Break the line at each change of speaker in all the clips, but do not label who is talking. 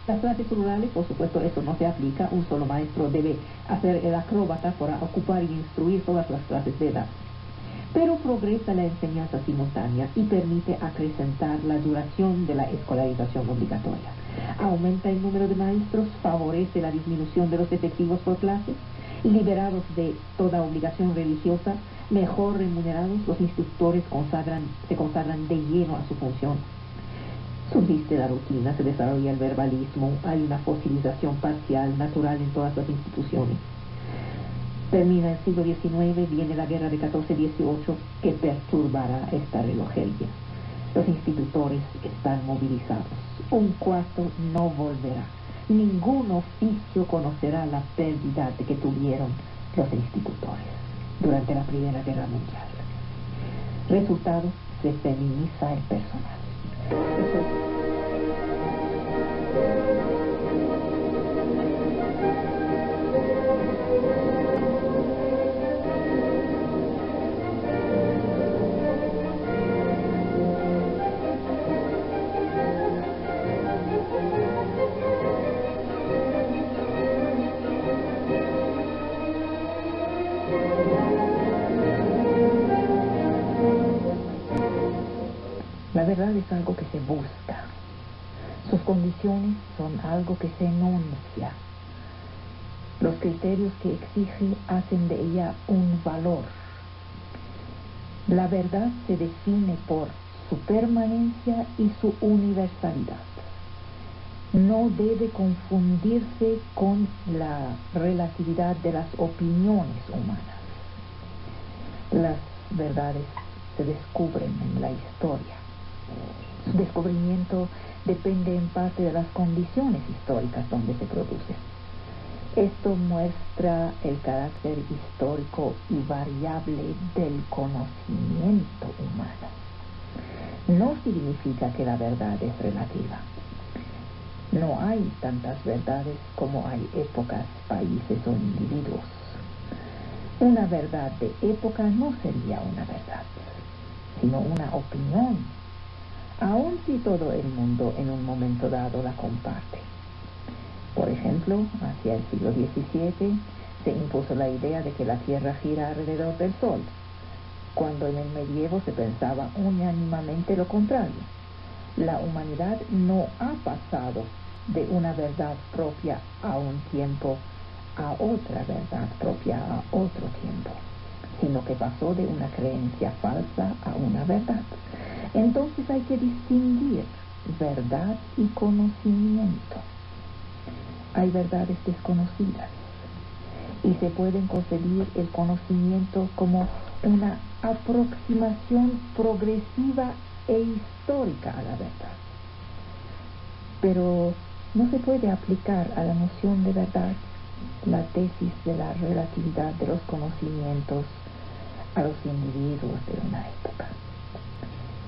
Las clases rurales, por supuesto, eso no se aplica. Un solo maestro debe hacer el acróbata para ocupar y instruir todas las clases de edad. Pero progresa la enseñanza simultánea y permite acrecentar la duración de la escolarización obligatoria. Aumenta el número de maestros, favorece la disminución de los efectivos por clase, liberados de toda obligación religiosa, mejor remunerados, los instructores se consagran de lleno a su función. Subsiste la rutina, se desarrolla el verbalismo, hay una fosilización parcial, natural en todas las instituciones. Termina el siglo XIX, viene la guerra de 14-18 que perturbará esta relojería. Los institutores están movilizados. Un cuarto no volverá. Ningún oficio conocerá la pérdida que tuvieron los institutores durante la Primera Guerra Mundial. Resultado, se feminiza el personal. La verdad es algo que se busca. Sus condiciones son algo que se enuncia. Los criterios que exige hacen de ella un valor. La verdad se define por su permanencia y su universalidad. No debe confundirse con la relatividad de las opiniones humanas. Las verdades se descubren en la historia. Su descubrimiento depende en parte de las condiciones históricas donde se producen. Esto muestra el carácter histórico y variable del conocimiento humano. No significa que la verdad es relativa. No hay tantas verdades como hay épocas, países o individuos. Una verdad de época no sería una verdad, sino una opinión, aun si todo el mundo en un momento dado la comparte. Por ejemplo, hacia el siglo XVII se impuso la idea de que la Tierra gira alrededor del Sol, cuando en el medievo se pensaba unánimemente lo contrario. La humanidad no ha pasado de una verdad propia a un tiempo a otra verdad propia a otro tiempo, sino que pasó de una creencia falsa a una verdad. Entonces hay que distinguir verdad y conocimiento. Hay verdades desconocidas y se pueden concebir el conocimiento como una aproximación progresiva e histórica a la verdad. Pero no se puede aplicar a la noción de verdad la tesis de la relatividad de los conocimientos a los individuos de una época.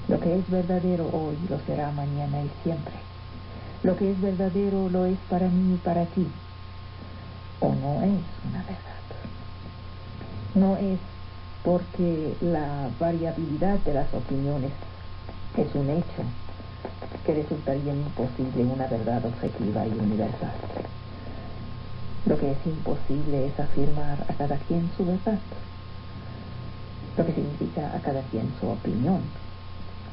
Lo que es verdadero hoy lo será mañana y siempre. Lo que es verdadero lo es para mí y para ti. O no es una verdad. No es porque la variabilidad de las opiniones es un hecho que resultaría imposible una verdad objetiva y universal. Lo que es imposible es afirmar a cada quien su verdad, lo que significa a cada quien su opinión.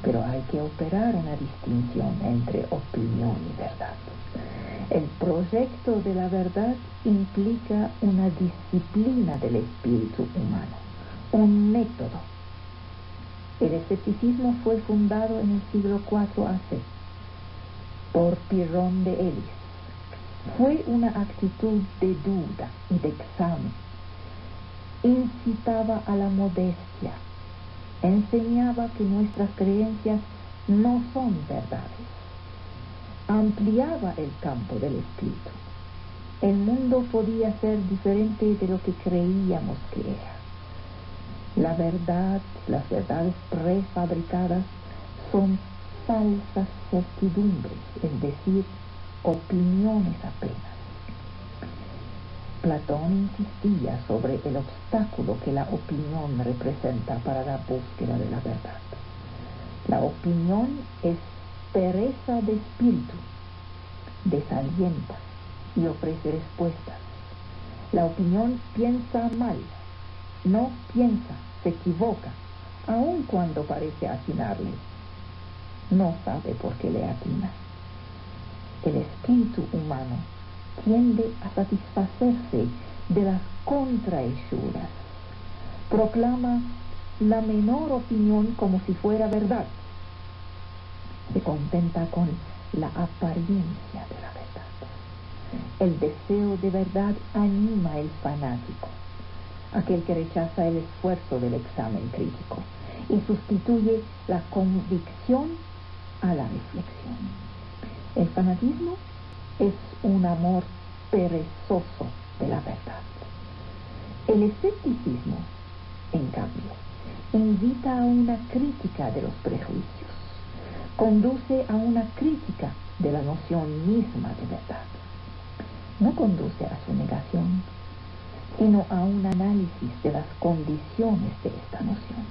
Pero hay que operar una distinción entre opinión y verdad. El proyecto de la verdad implica una disciplina del espíritu humano, un método. El escepticismo fue fundado en el siglo IV a.C. por Pirrón de Elis. Fue una actitud de duda y de examen. Incitaba a la modestia. Enseñaba que nuestras creencias no son verdades. Ampliaba el campo del espíritu. El mundo podía ser diferente de lo que creíamos que era. La verdad, las verdades prefabricadas son falsas certidumbres, es decir, opiniones apenas. Platón insistía sobre el obstáculo que la opinión representa para la búsqueda de la verdad. La opinión es pereza de espíritu, desalienta y ofrece respuestas. La opinión piensa mal, no piensa, se equivoca, aun cuando parece atinarle. No sabe por qué le atina. El espíritu humano tiende a satisfacerse de las contrahechura. Proclama la menor opinión como si fuera verdad. Se contenta con la apariencia de la verdad. El deseo de verdad anima el fanático, aquel que rechaza el esfuerzo del examen crítico y sustituye la convicción a la reflexión. El fanatismo es un amor perezoso de la verdad. El escepticismo, en cambio, invita a una crítica de los prejuicios, conduce a una crítica de la noción misma de verdad. No conduce a su negación, sino a un análisis de las condiciones de esta noción.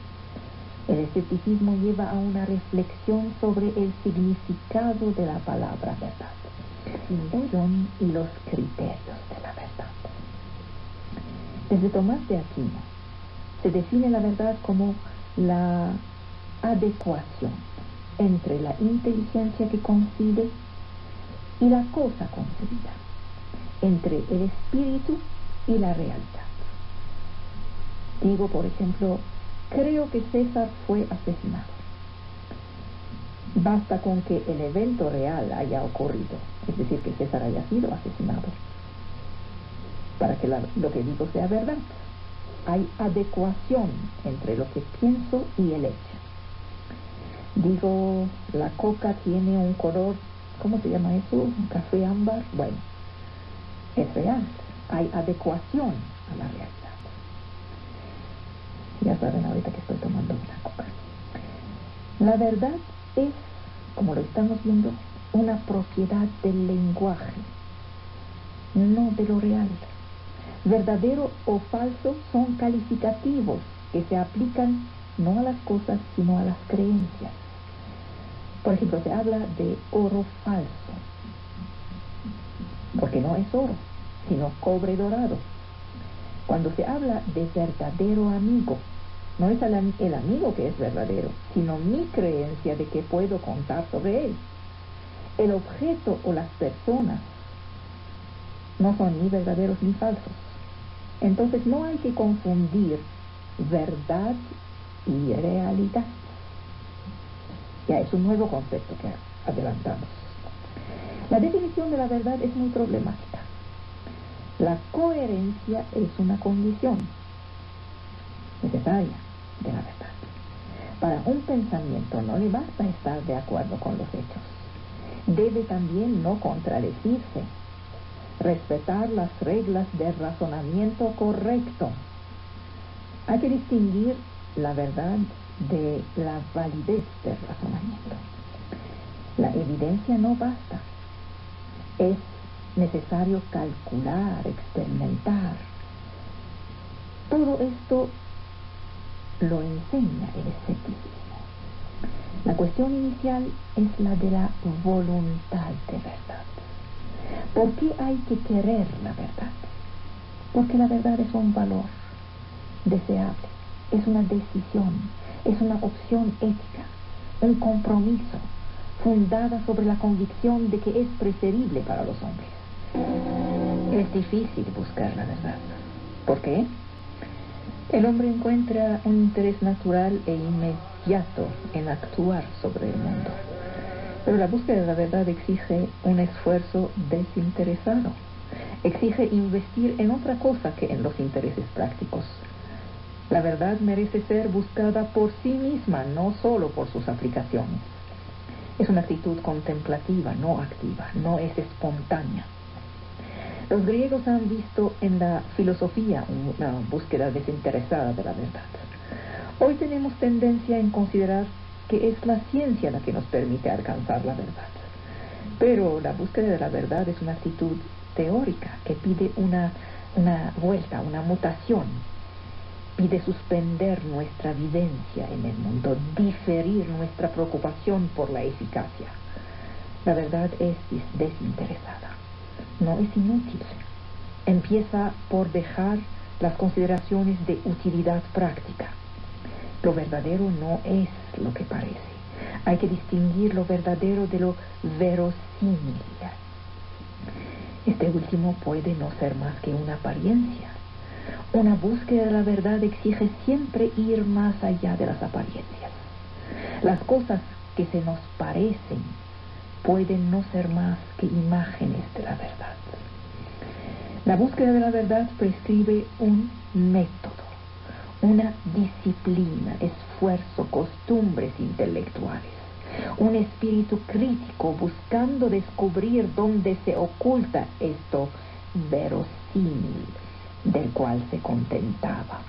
El escepticismo lleva a una reflexión sobre el significado de la palabra verdad, y los criterios de la verdad. Desde Tomás de Aquino se define la verdad como la adecuación entre la inteligencia que concibe y la cosa concebida, entre el espíritu y la realidad. Digo, por ejemplo, creo que César fue asesinado. Basta con que el evento real haya ocurrido, es decir, que César haya sido asesinado, para que lo que digo sea verdad. Hay adecuación entre lo que pienso y el hecho. Digo, la coca tiene un color, ¿cómo se llama eso? ¿Un café ámbar? Bueno, es real. Hay adecuación a la realidad. Ya saben ahorita que estoy tomando una coca. La verdad es, como lo estamos viendo, una propiedad del lenguaje, no de lo real. Verdadero o falso son calificativos que se aplican no a las cosas, sino a las creencias. Por ejemplo, se habla de oro falso, porque no es oro, sino cobre dorado. Cuando se habla de verdadero amigo, no es el amigo que es verdadero, sino mi creencia de que puedo contar sobre él. El objeto o las personas no son ni verdaderos ni falsos. Entonces no hay que confundir verdad y realidad. Ya es un nuevo concepto que adelantamos. La definición de la verdad es muy problemática. La coherencia es una condición necesaria de la verdad. Para un pensamiento no le basta estar de acuerdo con los hechos. Debe también no contradecirse, respetar las reglas del razonamiento correcto. Hay que distinguir la verdad de la validez del razonamiento. La evidencia no basta. Es necesario calcular, experimentar. Todo esto lo enseña el escepticismo. La cuestión inicial es la de la voluntad de verdad. ¿Por qué hay que querer la verdad? Porque la verdad es un valor deseable, es una decisión, es una opción ética, un compromiso fundada sobre la convicción de que es preferible para los hombres. Es difícil buscar la verdad. ¿Por qué? El hombre encuentra un interés natural e inmediato en actuar sobre el mundo. Pero la búsqueda de la verdad exige un esfuerzo desinteresado. Exige investir en otra cosa que en los intereses prácticos. La verdad merece ser buscada por sí misma, no solo por sus aplicaciones. Es una actitud contemplativa, no activa, no es espontánea. Los griegos han visto en la filosofía una búsqueda desinteresada de la verdad. Hoy tenemos tendencia en considerar que es la ciencia la que nos permite alcanzar la verdad. Pero la búsqueda de la verdad es una actitud teórica que pide una una vuelta, una mutación. Pide suspender nuestra vivencia en el mundo, diferir nuestra preocupación por la eficacia. La verdad es desinteresada, no es inútil. Empieza por dejar las consideraciones de utilidad práctica. Lo verdadero no es lo que parece. Hay que distinguir lo verdadero de lo verosímil. Este último puede no ser más que una apariencia. Una búsqueda de la verdad exige siempre ir más allá de las apariencias. Las cosas que se nos parecen pueden no ser más que imágenes de la verdad. La búsqueda de la verdad prescribe un método, una disciplina, esfuerzo, costumbres intelectuales, un espíritu crítico buscando descubrir dónde se oculta esto verosímil, del cual se contentaba,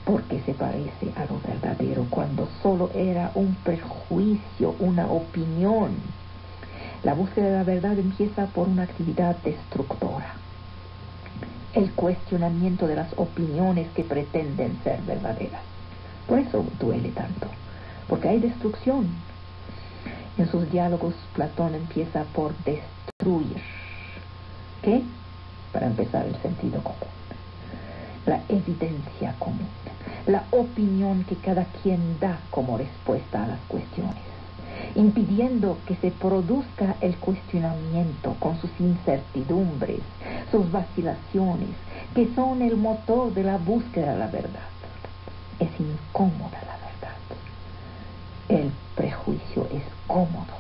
porque se parece a lo verdadero cuando solo era un prejuicio, una opinión. La búsqueda de la verdad empieza por una actividad destructora, el cuestionamiento de las opiniones que pretenden ser verdaderas. Por eso duele tanto, porque hay destrucción. En sus diálogos, Platón empieza por destruir. ¿Qué? Para empezar, el sentido común, la evidencia común, la opinión que cada quien da como respuesta a las cuestiones, impidiendo que se produzca el cuestionamiento con sus incertidumbres, sus vacilaciones, que son el motor de la búsqueda de la verdad. Es incómoda la verdad. El prejuicio es cómodo.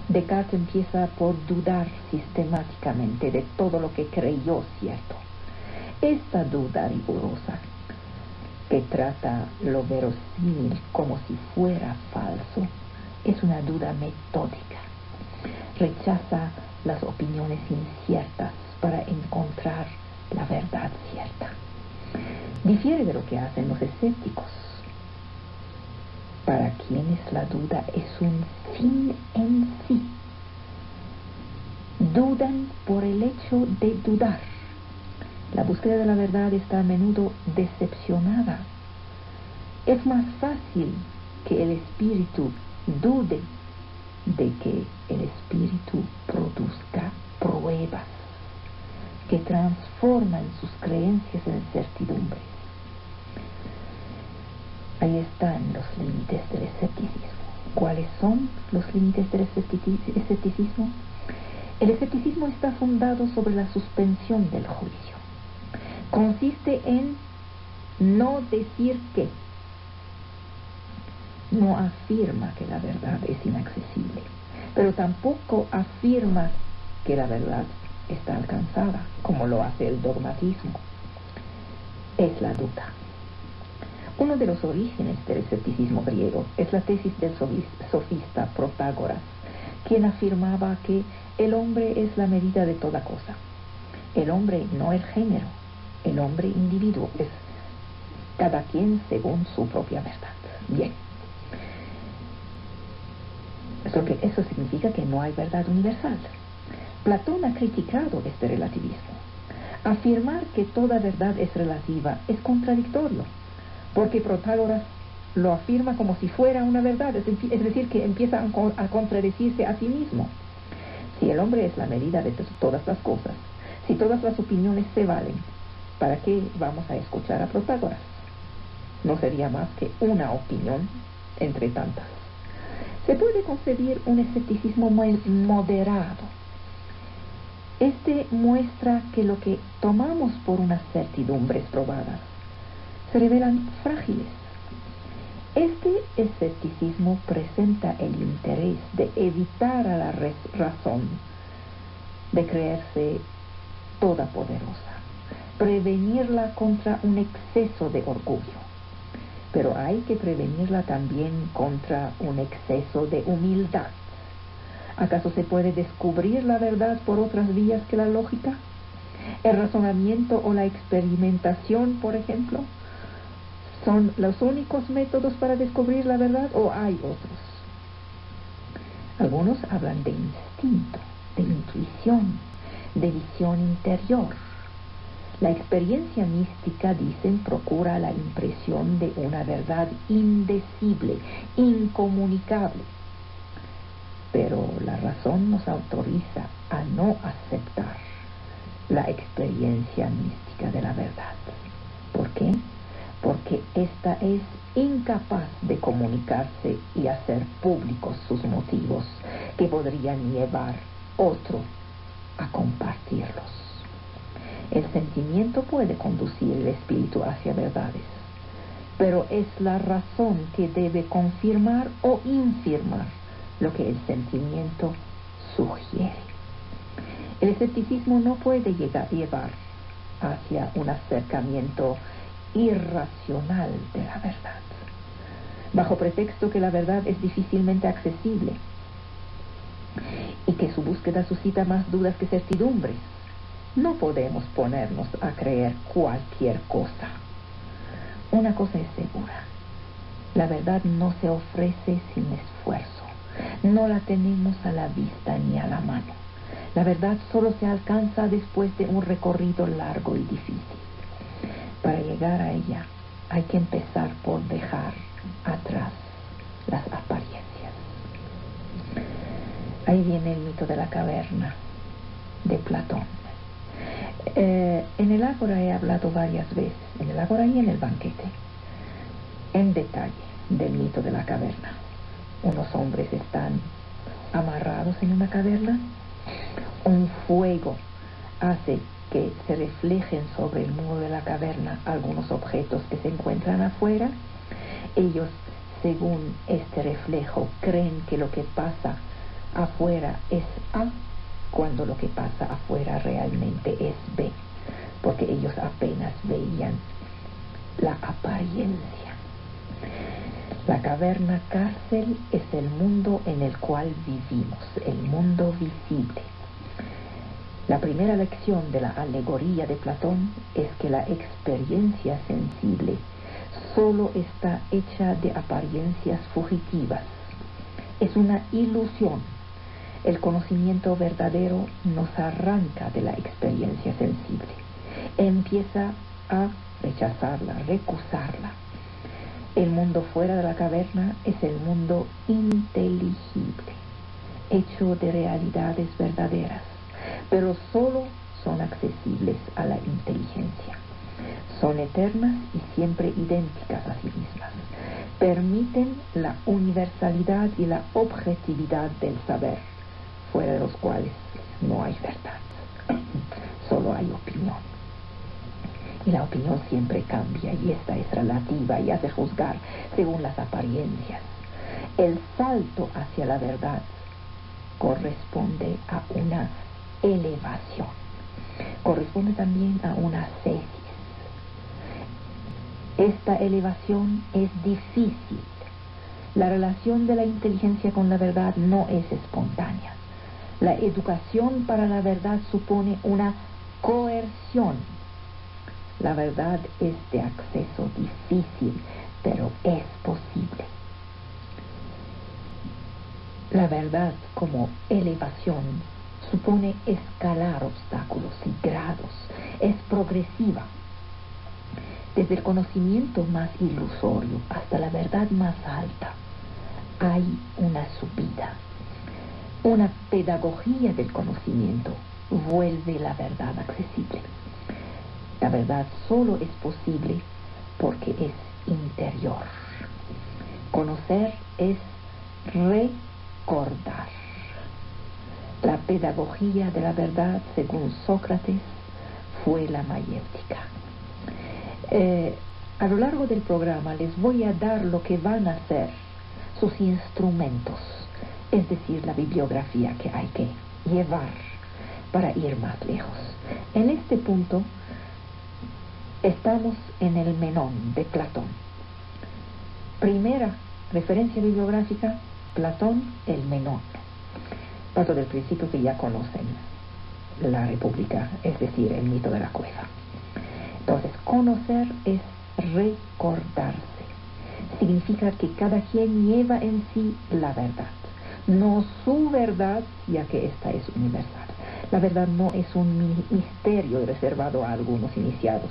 Descartes empieza por dudar sistemáticamente de todo lo que creyó cierto. Esta duda rigurosa, que trata lo verosímil como si fuera falso, es una duda metódica. Rechaza las opiniones inciertas para encontrar la verdad cierta. Difiere de lo que hacen los escépticos, para quienes la duda es un fin en sí. Dudan por el hecho de dudar. La búsqueda de la verdad está a menudo decepcionada. Es más fácil que el espíritu dude de que el espíritu produzca pruebas que transforman sus creencias en certidumbres. Ahí están los límites del escepticismo. ¿Cuáles son los límites del escepticismo? El escepticismo está fundado sobre la suspensión del juicio. Consiste en no decir que. No afirma que la verdad es inaccesible, pero tampoco afirma que la verdad está alcanzada, como lo hace el dogmatismo. Es la duda. Uno de los orígenes del escepticismo griego es la tesis del sofista Protágoras, quien afirmaba que el hombre es la medida de toda cosa. El hombre no el género, el hombre individuo, es cada quien según su propia verdad. Bien. Eso significa que no hay verdad universal. Platón ha criticado este relativismo. Afirmar que toda verdad es relativa es contradictorio, porque Protágoras lo afirma como si fuera una verdad, es decir, que empieza a contradecirse a sí mismo. Si el hombre es la medida de todas las cosas, si todas las opiniones se valen, ¿para qué vamos a escuchar a Protágoras? No sería más que una opinión entre tantas. Se puede concebir un escepticismo muy moderado. Este muestra que lo que tomamos por unas certidumbres probadas se revelan frágiles. Este escepticismo presenta el interés de evitar a la razón de creerse todopoderosa, prevenirla contra un exceso de orgullo. Pero hay que prevenirla también contra un exceso de humildad. ¿Acaso se puede descubrir la verdad por otras vías que la lógica? ¿El razonamiento o la experimentación, por ejemplo, son los únicos métodos para descubrir la verdad o hay otros? Algunos hablan de instinto, de intuición, de visión interior. La experiencia mística, dicen, procura la impresión de una verdad indecible, incomunicable. Pero la razón nos autoriza a no aceptar la experiencia mística de la verdad. ¿Por qué? Porque ésta es incapaz de comunicarse y hacer públicos sus motivos que podrían llevar otro a compartirlos. El sentimiento puede conducir el espíritu hacia verdades, pero es la razón que debe confirmar o infirmar lo que el sentimiento sugiere. El escepticismo no puede llevar hacia un acercamiento irracional de la verdad, bajo pretexto que la verdad es difícilmente accesible y que su búsqueda suscita más dudas que certidumbres. No podemos ponernos a creer cualquier cosa. Una cosa es segura: la verdad no se ofrece sin esfuerzo. No la tenemos a la vista ni a la mano. La verdad solo se alcanza después de un recorrido largo y difícil. Para llegar a ella hay que empezar por dejar atrás las apariencias. Ahí viene el mito de la caverna de Platón. En el Ágora he hablado varias veces, en el Ágora y en el banquete, en detalle del mito de la caverna. Unos hombres están amarrados en una caverna. Un fuego hace que se reflejen sobre el muro de la caverna algunos objetos que se encuentran afuera. Ellos, según este reflejo, creen que lo que pasa afuera es A, cuando lo que pasa afuera realmente es B, porque ellos apenas veían la apariencia. La caverna cárcel es el mundo en el cual vivimos, el mundo visible. La primera lección de la alegoría de Platón es que la experiencia sensible solo está hecha de apariencias fugitivas. Es una ilusión. El conocimiento verdadero nos arranca de la experiencia sensible. Empieza a rechazarla, recusarla. El mundo fuera de la caverna es el mundo inteligible, hecho de realidades verdaderas, pero solo son accesibles a la inteligencia. Son eternas y siempre idénticas a sí mismas. Permiten la universalidad y la objetividad del saber, fuera de los cuales no hay verdad, solo hay opinión. Y la opinión siempre cambia, y esta es relativa y hace juzgar según las apariencias. El salto hacia la verdad corresponde a una elevación, corresponde también a una ascesis. Esta elevación es difícil. La relación de la inteligencia con la verdad no es espontánea. La educación para la verdad supone una coerción. La verdad es de acceso difícil, pero es posible. La verdad como elevación supone escalar obstáculos y grados. Es progresiva. Desde el conocimiento más ilusorio hasta la verdad más alta hay una subida. Una pedagogía del conocimiento vuelve la verdad accesible. La verdad solo es posible porque es interior. Conocer es recordar. La pedagogía de la verdad, según Sócrates, fue la mayéutica. A lo largo del programa les voy a dar lo que van a ser sus instrumentos, es decir, la bibliografía que hay que llevar para ir más lejos. En este punto estamos en el Menón de Platón. Primera referencia bibliográfica, Platón, el Menón. Parto del principio que ya conocen, la República, es decir, el mito de la cueva. Entonces, conocer es recordarse. Significa que cada quien lleva en sí la verdad, no su verdad, ya que esta es universal. La verdad no es un misterio reservado a algunos iniciados.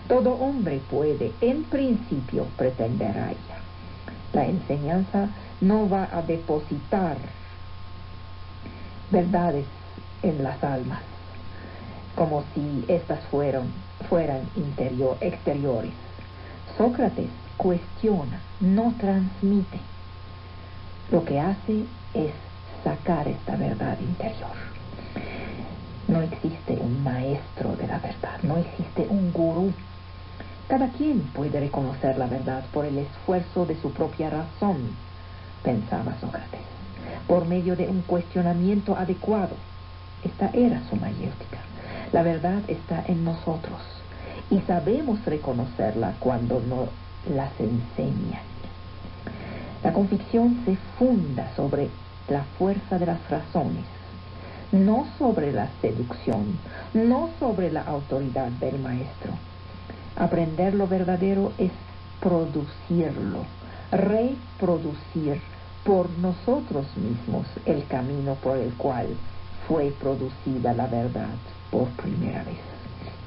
Todo hombre puede, en principio, pretender a ella. La enseñanza no va a depositar verdades en las almas, como si éstas fueran exteriores. Sócrates cuestiona, no transmite. Lo que hace es sacar esta verdad interior. No existe un maestro de la verdad, no existe un gurú. Cada quien puede reconocer la verdad por el esfuerzo de su propia razón, pensaba Sócrates, por medio de un cuestionamiento adecuado. Esta era su mayéutica. La verdad está en nosotros y sabemos reconocerla cuando nos las enseñan. La convicción se funda sobre la fuerza de las razones, no sobre la seducción, no sobre la autoridad del maestro. Aprender lo verdadero es producirlo, reproducir por nosotros mismos el camino por el cual fue producida la verdad por primera vez.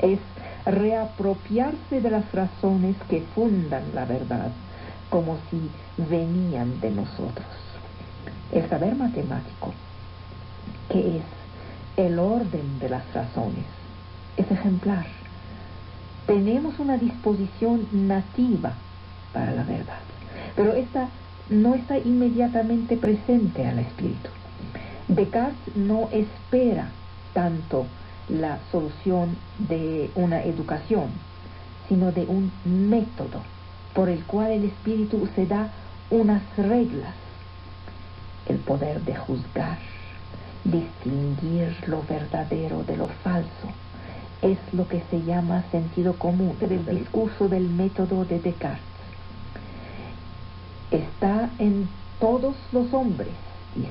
Es reapropiarse de las razones que fundan la verdad, como si venían de nosotros. El saber matemático, que es el orden de las razones, es ejemplar. Tenemos una disposición nativa para la verdad, pero esta no está inmediatamente presente al espíritu. Descartes no espera tanto la solución de una educación, sino de un método por el cual el espíritu se da unas reglas. El poder de juzgar, distinguir lo verdadero de lo falso, es lo que se llama sentido común del discurso del método de Descartes. Está en todos los hombres, dice.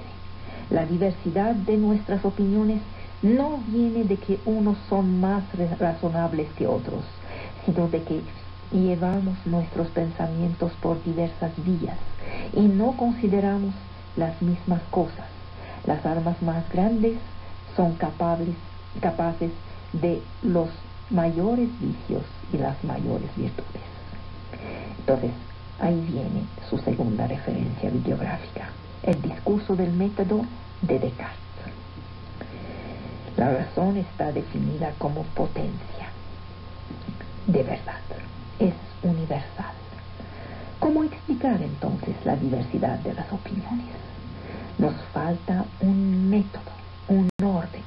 La diversidad de nuestras opiniones no viene de que unos son más razonables que otros, sino de que llevamos nuestros pensamientos por diversas vías y no consideramos las mismas cosas. Las almas más grandes son capaces de los mayores vicios y las mayores virtudes. Entonces, ahí viene su segunda referencia bibliográfica, el discurso del método de Descartes. La razón está definida como potencia de verdad, es universal. ¿Cómo explicar entonces la diversidad de las opiniones? Nos falta un método, un orden.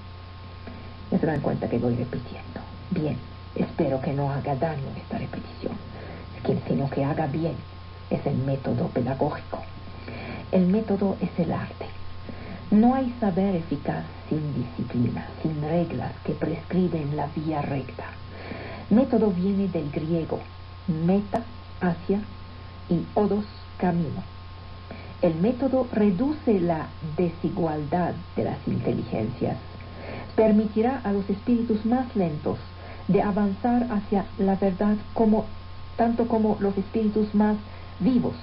Ya se dan cuenta que voy repitiendo. Bien, espero que no haga daño esta repetición, sino que haga bien. Es el método pedagógico. El método es el arte. No hay saber eficaz sin disciplina, sin reglas que prescriben la vía recta. Método viene del griego meta, hacia, y odos, camino. El método reduce la desigualdad de las inteligencias. Permitirá a los espíritus más lentos de avanzar hacia la verdad tanto como los espíritus más vivos,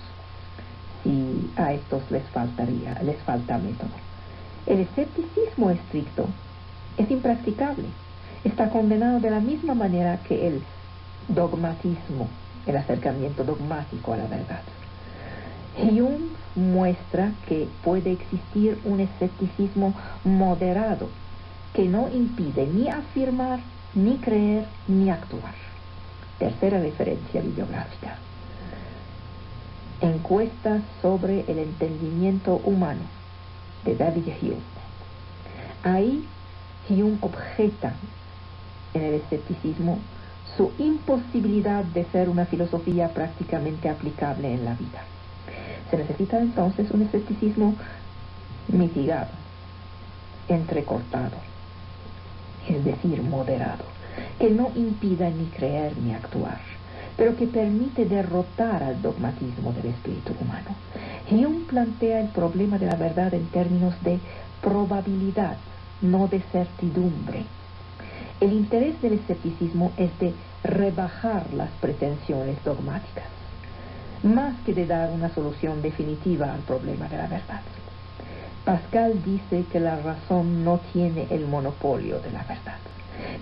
si a estos les falta método. El escepticismo estricto es impracticable. Está condenado de la misma manera que el dogmatismo, el acercamiento dogmático a la verdad. Hume muestra que puede existir un escepticismo moderado que no impide ni afirmar, ni creer, ni actuar. Tercera referencia bibliográfica. Encuesta sobre el entendimiento humano, de David Hume. Ahí Hume objeta en el escepticismo su imposibilidad de ser una filosofía prácticamente aplicable en la vida. Se necesita entonces un escepticismo mitigado, entrecortado, es decir, moderado, que no impida ni creer ni actuar, pero que permite derrotar al dogmatismo del espíritu humano. Hume plantea el problema de la verdad en términos de probabilidad, no de certidumbre. El interés del escepticismo es de rebajar las pretensiones dogmáticas, más que de dar una solución definitiva al problema de la verdad. Pascal dice que la razón no tiene el monopolio de la verdad,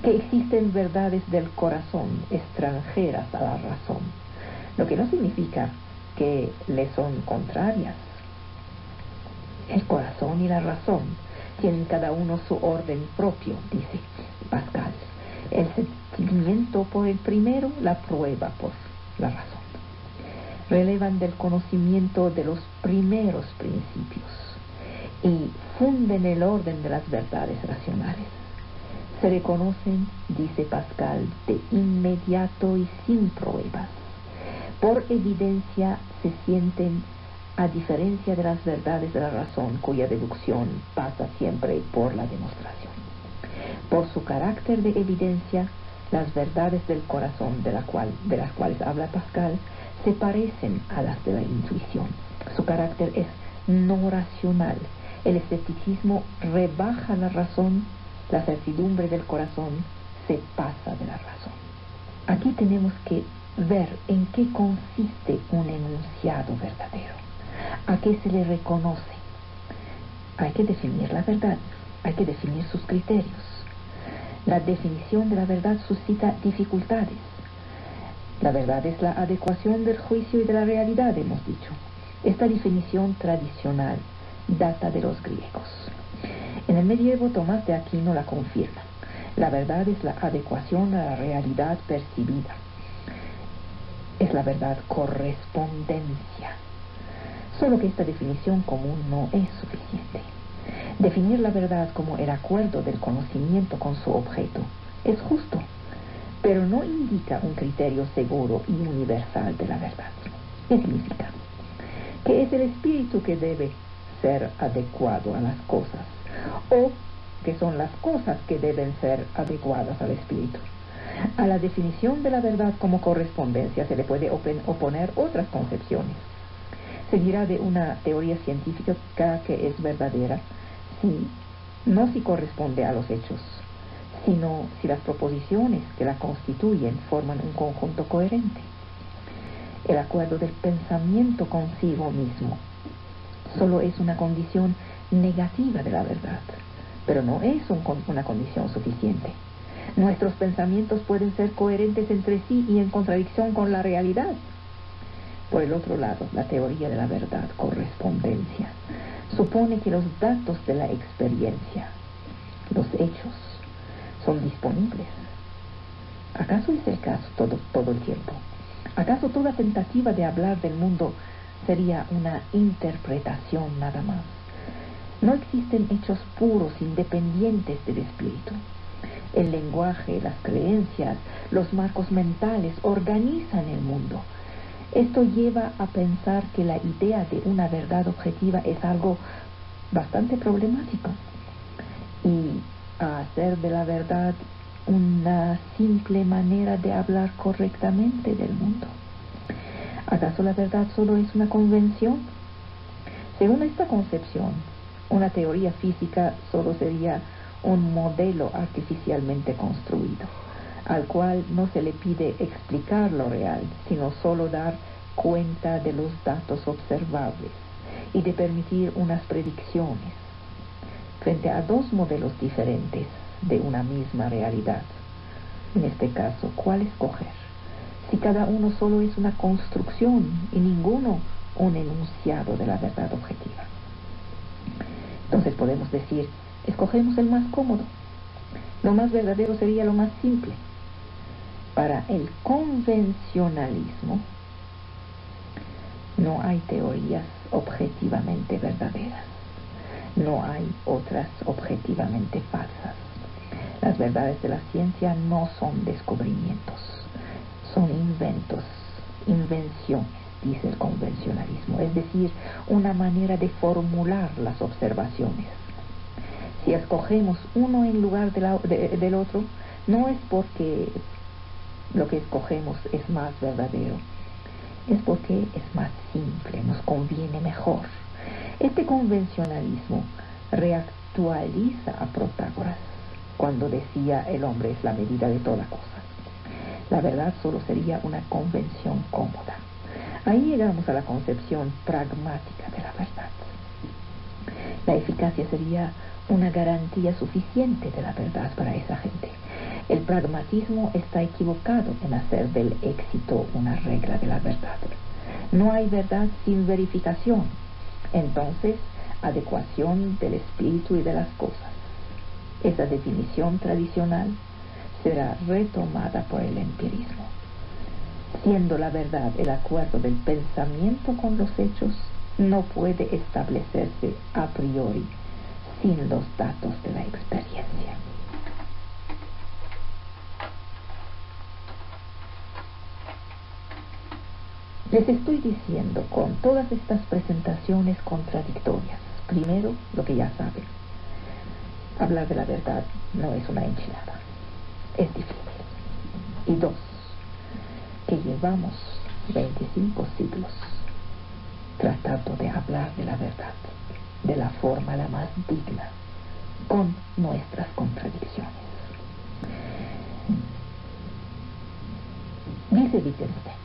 que existen verdades del corazón extranjeras a la razón, lo que no significa que le son contrarias. El corazón y la razón tienen cada uno su orden propio, dice Pascal. El sentimiento por el primero, la prueba por la razón. Relevan del conocimiento de los primeros principios y funden el orden de las verdades racionales. Se reconocen, dice Pascal, de inmediato y sin pruebas. Por evidencia se sienten, a diferencia de las verdades de la razón, cuya deducción pasa siempre por la demostración. Por su carácter de evidencia, las verdades del corazón de las cuales habla Pascal se parecen a las de la intuición. Su carácter es no racional. El escepticismo rebaja la razón, la certidumbre del corazón se pasa de la razón. Aquí tenemos que ver en qué consiste un enunciado verdadero, a qué se le reconoce. Hay que definir la verdad, hay que definir sus criterios. La definición de la verdad suscita dificultades. La verdad es la adecuación del juicio y de la realidad, hemos dicho. Esta definición tradicional data de los griegos. En el medievo, Tomás de Aquino la confirma. La verdad es la adecuación a la realidad percibida. Es la verdad correspondencia. Solo que esta definición común no es suficiente. Definir la verdad como el acuerdo del conocimiento con su objeto es justo, pero no indica un criterio seguro y universal de la verdad. ¿Qué significa? Que es el espíritu que debe ser adecuado a las cosas, o que son las cosas que deben ser adecuadas al espíritu. A la definición de la verdad como correspondencia se le puede oponer otras concepciones. Se dirá de una teoría científica que es verdadera no si corresponde a los hechos, sino si las proposiciones que la constituyen forman un conjunto coherente. El acuerdo del pensamiento consigo mismo solo es una condición negativa de la verdad, pero no es una condición suficiente. Nuestros pensamientos pueden ser coherentes entre sí y en contradicción con la realidad. Por el otro lado, la teoría de la verdad, correspondencia, supone que los datos de la experiencia, los hechos, son disponibles. ¿Acaso es el caso todo el tiempo? ¿Acaso toda tentativa de hablar del mundo sería una interpretación nada más? No existen hechos puros, independientes del espíritu. El lenguaje, las creencias, los marcos mentales organizan el mundo. Esto lleva a pensar que la idea de una verdad objetiva es algo bastante problemático y a hacer de la verdad una simple manera de hablar correctamente del mundo. ¿Acaso la verdad solo es una convención? Según esta concepción, una teoría física solo sería un modelo artificialmente construido, al cual no se le pide explicar lo real, sino solo dar cuenta de los datos observables y de permitir unas predicciones. Frente a dos modelos diferentes de una misma realidad, en este caso, ¿cuál escoger? Si cada uno solo es una construcción y ninguno un enunciado de la verdad objetiva. Entonces podemos decir, escogemos el más cómodo. Lo más verdadero sería lo más simple. Para el convencionalismo, no hay teorías objetivamente verdaderas. No hay otras objetivamente falsas. Las verdades de la ciencia no son descubrimientos, son inventos, invenciones, dice el convencionalismo, es decir, una manera de formular las observaciones. Si escogemos uno en lugar del otro, no es porque lo que escogemos es más verdadero, es porque es más simple, nos conviene mejor. Este convencionalismo reactualiza a Protágoras cuando decía el hombre es la medida de toda cosa. La verdad solo sería una convención cómoda. Ahí llegamos a la concepción pragmática de la verdad. La eficacia sería una garantía suficiente de la verdad para esa gente. El pragmatismo está equivocado en hacer del éxito una regla de la verdad. No hay verdad sin verificación. Entonces, adecuación del espíritu y de las cosas. Esa definición tradicional será retomada por el empirismo. Siendo la verdad el acuerdo del pensamiento con los hechos, no puede establecerse a priori sin los datos de la experiencia. Les estoy diciendo con todas estas presentaciones contradictorias, primero, lo que ya saben. Hablar de la verdad no es una enchilada. Es difícil. Y dos, que llevamos 25 siglos tratando de hablar de la verdad de la forma la más digna, con nuestras contradicciones. Dice Wittgenstein,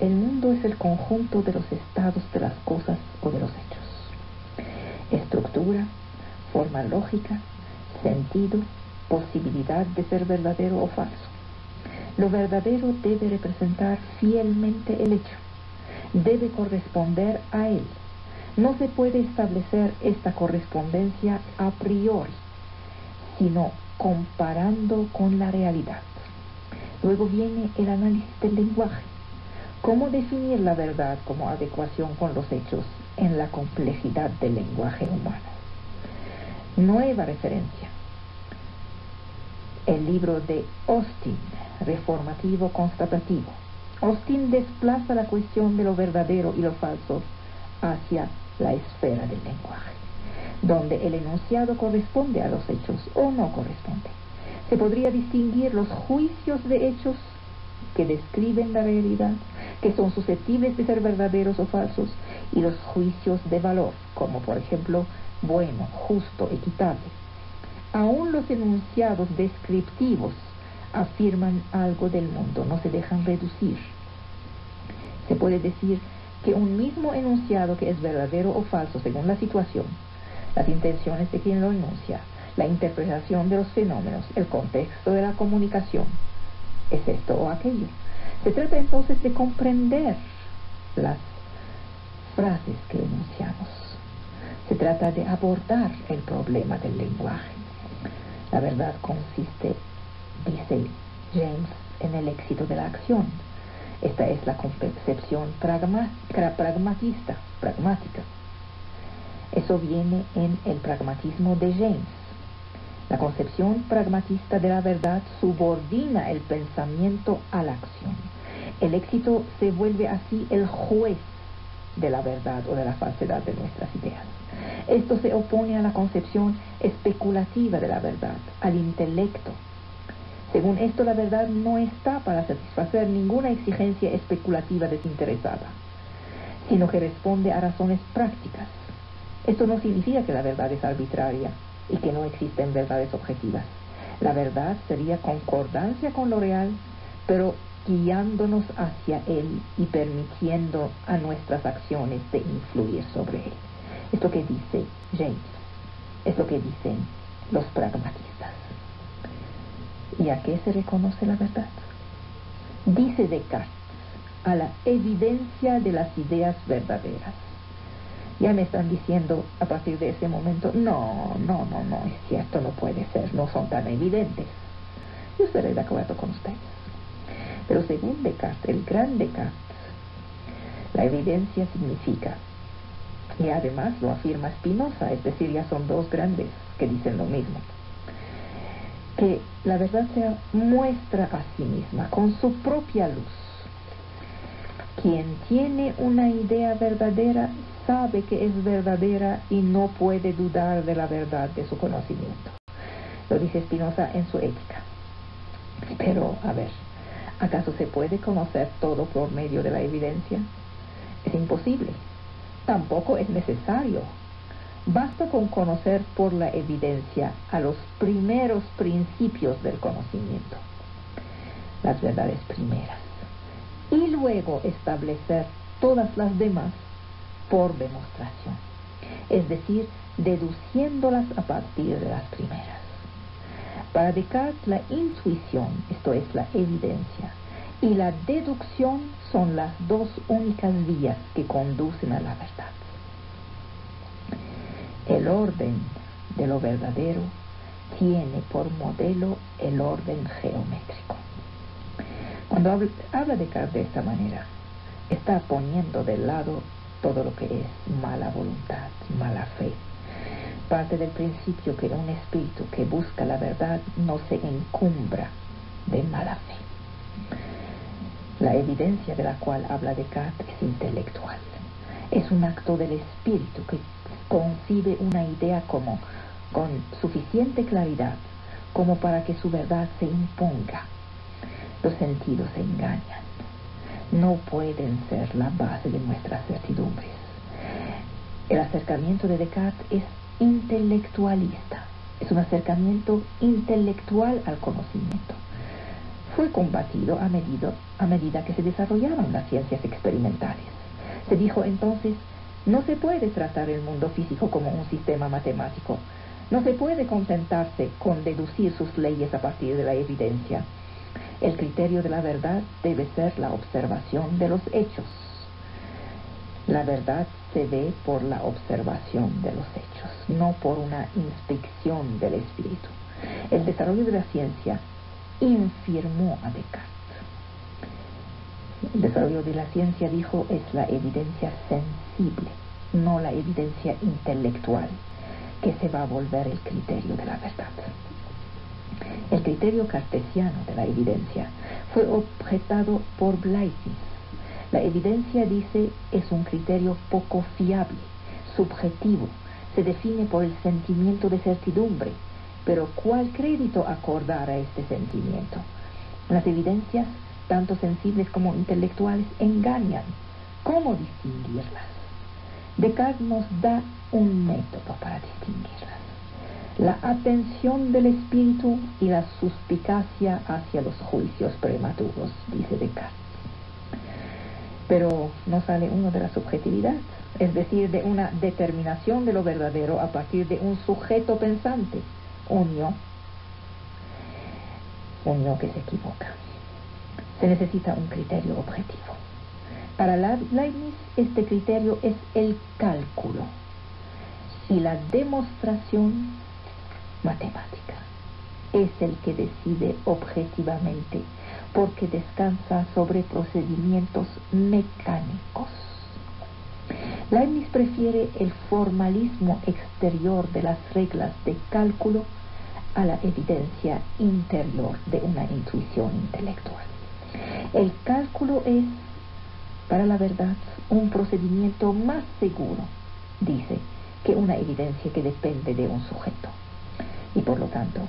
el mundo es el conjunto de los estados de las cosas o de los hechos. Estructura, forma lógica, sentido, posibilidad de ser verdadero o falso. Lo verdadero debe representar fielmente el hecho, debe corresponder a él. No se puede establecer esta correspondencia a priori, sino comparando con la realidad. Luego viene el análisis del lenguaje. ¿Cómo definir la verdad como adecuación con los hechos en la complejidad del lenguaje humano? Nueva referencia. El libro de Austin, Reformativo Constatativo. Austin desplaza la cuestión de lo verdadero y lo falso hacia la esfera del lenguaje, donde el enunciado corresponde a los hechos o no corresponde. Se podría distinguir los juicios de hechos que describen la realidad, que son susceptibles de ser verdaderos o falsos, y los juicios de valor, como por ejemplo bueno, justo, equitable. Aún los enunciados descriptivos afirman algo del mundo, no se dejan reducir. Se puede decir que un mismo enunciado que es verdadero o falso según la situación, las intenciones de quien lo enuncia, la interpretación de los fenómenos, el contexto de la comunicación, es esto o aquello. Se trata entonces de comprender las frases que enunciamos. Se trata de abordar el problema del lenguaje. La verdad consiste, dice James, en el éxito de la acción. Esta es la concepción pragmática. Eso viene en el pragmatismo de James. La concepción pragmatista de la verdad subordina el pensamiento a la acción. El éxito se vuelve así el juez de la verdad o de la falsedad de nuestras ideas. Esto se opone a la concepción especulativa de la verdad, al intelecto. Según esto, la verdad no está para satisfacer ninguna exigencia especulativa desinteresada, sino que responde a razones prácticas. Esto no significa que la verdad es arbitraria y que no existen verdades objetivas. La verdad sería concordancia con lo real, pero guiándonos hacia él y permitiendo a nuestras acciones de influir sobre él. Es lo que dice James, es lo que dicen los pragmatistas. ¿Y a qué se reconoce la verdad? Dice Descartes, a la evidencia de las ideas verdaderas. Ya me están diciendo a partir de ese momento, no, es cierto, no puede ser, no son tan evidentes. Yo estaré de acuerdo con ustedes. Pero según Descartes, el gran Descartes, la evidencia significa, y además lo afirma Spinoza, es decir, ya son dos grandes que dicen lo mismo, que la verdad se muestra a sí misma con su propia luz. Quien tiene una idea verdadera sabe que es verdadera y no puede dudar de la verdad de su conocimiento. Lo dice Spinoza en su Ética. Pero, a ver, ¿acaso se puede conocer todo por medio de la evidencia? Es imposible. Tampoco es necesario. Basta con conocer por la evidencia a los primeros principios del conocimiento, las verdades primeras, y luego establecer todas las demás por demostración. Es decir, deduciéndolas a partir de las primeras. Para Descartes, la intuición, esto es, la evidencia, y la deducción son las dos únicas vías que conducen a la verdad. El orden de lo verdadero tiene por modelo el orden geométrico. Cuando habla Descartes de esta manera, está poniendo de lado todo lo que es mala voluntad, mala fe. Parte del principio que un espíritu que busca la verdad no se encumbra de mala fe. La evidencia de la cual habla Descartes es intelectual. Es un acto del espíritu que concibe una idea con suficiente claridad como para que su verdad se imponga. Los sentidos se engañan. No pueden ser la base de nuestras certidumbres. El acercamiento de Descartes es intelectualista. Es un acercamiento intelectual al conocimiento. Fue combatido a medida que se desarrollaban las ciencias experimentales. Se dijo entonces, no se puede tratar el mundo físico como un sistema matemático. No se puede contentarse con deducir sus leyes a partir de la evidencia. El criterio de la verdad debe ser la observación de los hechos. La verdad se ve por la observación de los hechos, no por una inspección del espíritu. El desarrollo de la ciencia infirmó a Descartes. El desarrollo de la ciencia, dijo, es la evidencia sensible, no la evidencia intelectual, que se va a volver el criterio de la verdad. El criterio cartesiano de la evidencia fue objetado por Leibniz. La evidencia, dice, es un criterio poco fiable, subjetivo, se define por el sentimiento de certidumbre, pero ¿cuál crédito acordar a este sentimiento? Las evidencias, tanto sensibles como intelectuales, engañan. ¿Cómo distinguirlas? Descartes nos da un método para distinguirlas: la atención del espíritu y la suspicacia hacia los juicios prematuros, dice Descartes. Pero no sale uno de la subjetividad, es decir, de una determinación de lo verdadero a partir de un sujeto pensante, un yo que se equivoca. Se necesita un criterio objetivo. Para Leibniz, este criterio es el cálculo y la demostración matemática. Es el que decide objetivamente, porque descansa sobre procedimientos mecánicos. Leibniz prefiere el formalismo exterior de las reglas de cálculo a la evidencia interior de una intuición intelectual. El cálculo es, para la verdad, un procedimiento más seguro, dice, que una evidencia que depende de un sujeto, y por lo tanto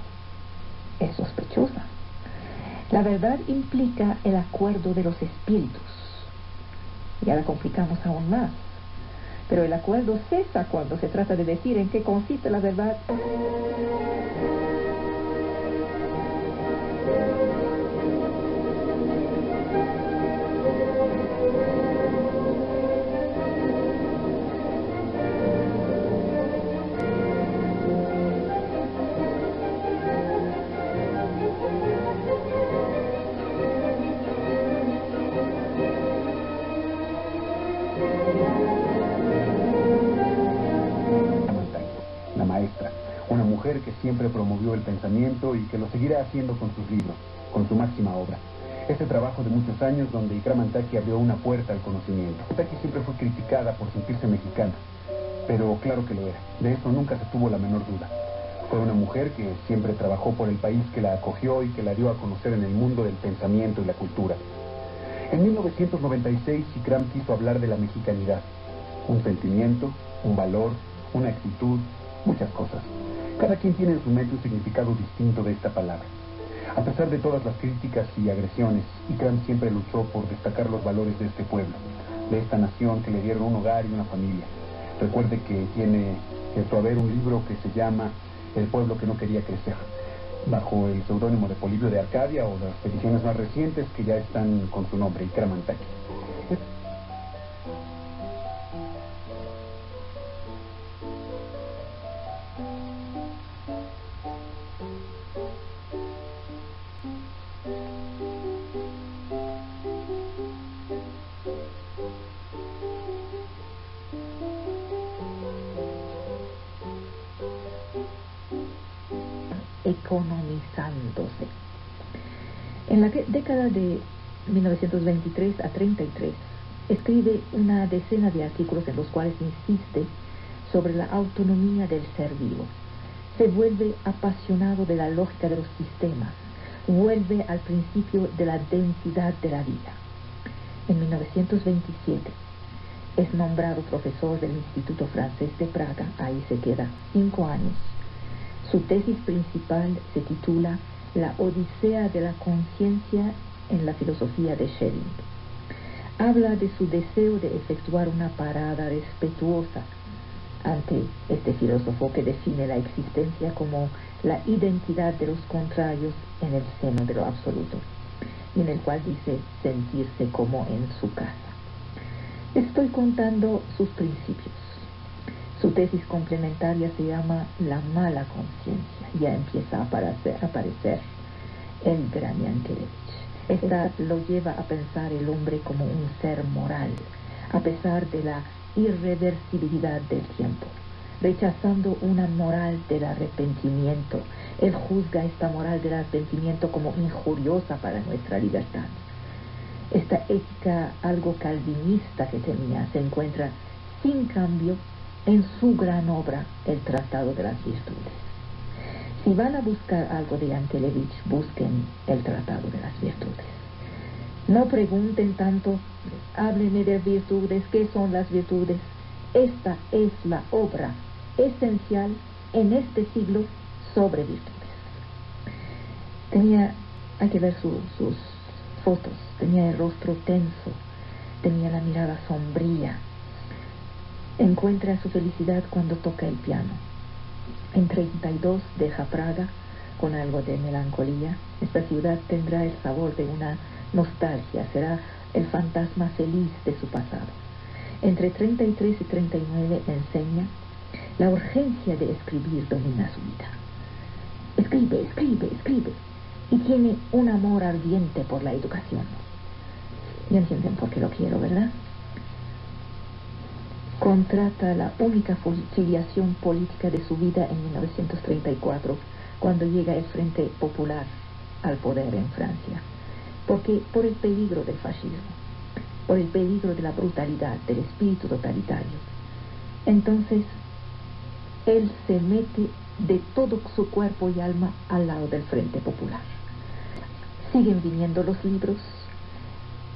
es sospechosa. La verdad implica el acuerdo de los espíritus. Ya la complicamos aún más, pero el acuerdo cesa cuando se trata de decir en qué consiste la verdad.
Que siempre promovió el pensamiento y que lo seguirá haciendo con sus libros, con su máxima obra. Este trabajo de muchos años donde Ikra-Mantakhi abrió una puerta al conocimiento. Mantakhi siempre fue criticada por sentirse mexicana, pero claro que lo era. De eso nunca se tuvo la menor duda. Fue una mujer que siempre trabajó por el país que la acogió y que la dio a conocer en el mundo del pensamiento y la cultura. En 1996, Ikram quiso hablar de la mexicanidad. Un sentimiento, un valor, una actitud, muchas cosas. Cada quien tiene en su mente un significado distinto de esta palabra. A pesar de todas las críticas y agresiones, Ikram siempre luchó por destacar los valores de este pueblo, de esta nación que le dieron un hogar y una familia. Recuerde que tiene en su haber un libro que se llama El pueblo que no quería crecer, bajo el seudónimo de Polibio de Arcadia, o las ediciones más recientes que ya están con su nombre, Ikra-Mantakhi.
economizándose. En la década de 1923 a 33, escribe una decena de artículos en los cuales insiste sobre la autonomía del ser vivo. Se vuelve apasionado de la lógica de los sistemas, vuelve al principio de la densidad de la vida. En 1927 es nombrado profesor del Instituto Francés de Praga, ahí se queda 5 años. Su tesis principal se titula La Odisea de la Conciencia en la filosofía de Schelling. Habla de su deseo de efectuar una parada respetuosa ante este filósofo que define la existencia como la identidad de los contrarios en el seno de lo absoluto, y en el cual dice sentirse como en su casa. Estoy contando sus principios. Su tesis complementaria se llama La mala conciencia. Ya empieza a aparecer el gran Yankelevich. Esta lo lleva a pensar el hombre como un ser moral, a pesar de la irreversibilidad del tiempo, rechazando una moral del arrepentimiento. Él juzga esta moral del arrepentimiento como injuriosa para nuestra libertad. Esta ética algo calvinista que tenía se encuentra sin cambio en su gran obra, el Tratado de las Virtudes. Si van a buscar algo de Yankelevich, busquen el Tratado de las Virtudes. No pregunten tanto, háblenme de virtudes, ¿qué son las virtudes? Esta es la obra esencial en este siglo sobre virtudes. Hay que ver sus fotos, tenía el rostro tenso, tenía la mirada sombría. Encuentra su felicidad cuando toca el piano. En 32 deja Praga con algo de melancolía. Esta ciudad tendrá el sabor de una nostalgia, será el fantasma feliz de su pasado. Entre 33 y 39 enseña. La urgencia de escribir domina su vida. Escribe. Y tiene un amor ardiente por la educación. Ya entienden por qué lo quiero, ¿verdad? Contrata la única filiación política de su vida en 1934, cuando llega el Frente Popular al poder en Francia. Porque por el peligro del fascismo, por el peligro de la brutalidad, del espíritu totalitario. Entonces, él se mete de todo su cuerpo y alma al lado del Frente Popular. Siguen viniendo los libros,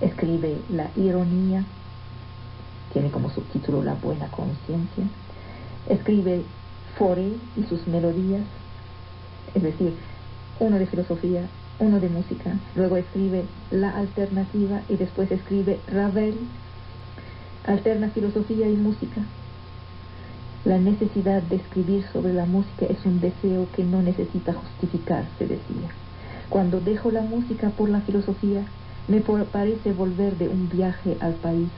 escribe La Ironía, tiene como subtítulo La Buena Conciencia, escribe Fauré y sus melodías, es decir, uno de filosofía, uno de música, luego escribe La Alternativa y después escribe Ravel, alterna filosofía y música. La necesidad de escribir sobre la música es un deseo que no necesita justificarse, decía. Cuando dejo la música por la filosofía, me parece volver de un viaje al país